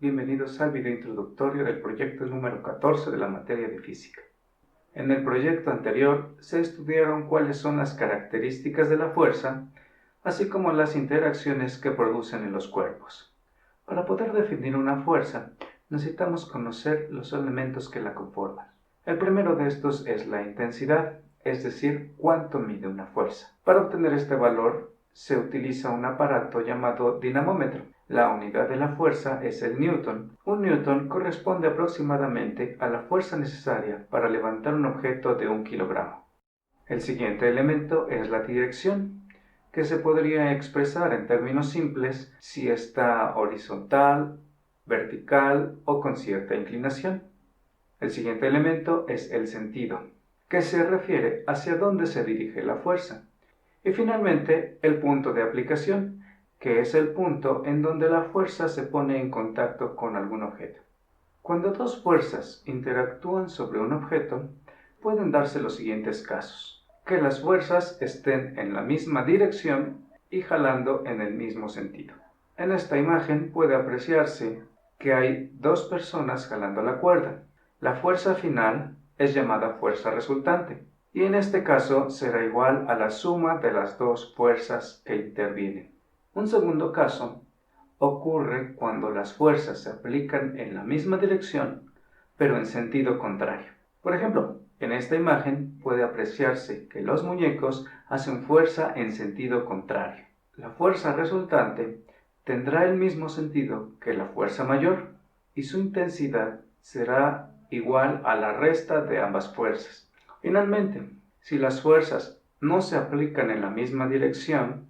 bienvenidos al video introductorio del proyecto número 14 de la materia de física. En el proyecto anterior se estudiaron cuáles son las características de la fuerza, así como las interacciones que producen en los cuerpos. Para poder definir una fuerza, necesitamos conocer los elementos que la conforman. El primero de estos es la intensidad, es decir, cuánto mide una fuerza. Para obtener este valor, se utiliza un aparato llamado dinamómetro. La unidad de la fuerza es el newton. Un newton corresponde aproximadamente a la fuerza necesaria para levantar un objeto de 1 kilogramo. El siguiente elemento es la dirección, que se podría expresar en términos simples si está horizontal, vertical o con cierta inclinación. El siguiente elemento es el sentido, que se refiere hacia dónde se dirige la fuerza. Y finalmente, el punto de aplicación, que es el punto en donde la fuerza se pone en contacto con algún objeto. Cuando dos fuerzas interactúan sobre un objeto, pueden darse los siguientes casos: que las fuerzas estén en la misma dirección y jalando en el mismo sentido. En esta imagen puede apreciarse que hay dos personas jalando la cuerda. La fuerza final es llamada fuerza resultante, y en este caso será igual a la suma de las dos fuerzas que intervienen. Un segundo caso ocurre cuando las fuerzas se aplican en la misma dirección, pero en sentido contrario. Por ejemplo, en esta imagen puede apreciarse que los muñecos hacen fuerza en sentido contrario. La fuerza resultante tendrá el mismo sentido que la fuerza mayor y su intensidad será igual a la resta de ambas fuerzas. Finalmente, si las fuerzas no se aplican en la misma dirección,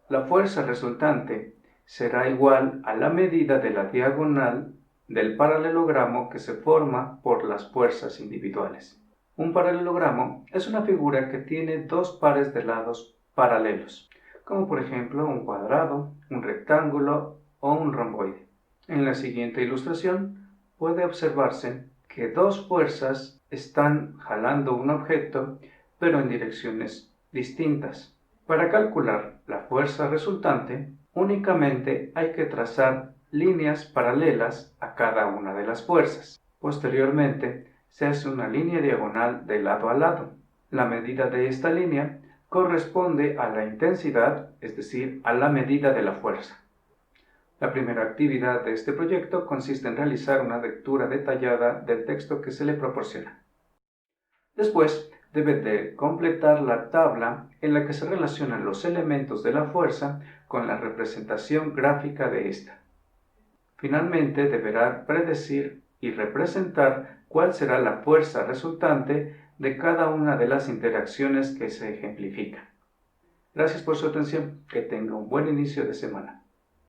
la fuerza resultante será igual a la medida de la diagonal del paralelogramo que se forma por las fuerzas individuales. Un paralelogramo es una figura que tiene dos pares de lados paralelos, como por ejemplo un cuadrado, un rectángulo o un romboide. En la siguiente ilustración puede observarse que dos fuerzas están jalando un objeto, pero en direcciones distintas. Para calcular la fuerza resultante, únicamente hay que trazar líneas paralelas a cada una de las fuerzas. Posteriormente, se hace una línea diagonal de lado a lado. La medida de esta línea corresponde a la intensidad, es decir, a la medida de la fuerza. La primera actividad de este proyecto consiste en realizar una lectura detallada del texto que se le proporciona. Después, debe de completar la tabla en la que se relacionan los elementos de la fuerza con la representación gráfica de esta. Finalmente, deberá predecir y representar cuál será la fuerza resultante de cada una de las interacciones que se ejemplifican. Gracias por su atención. Que tenga un buen inicio de semana.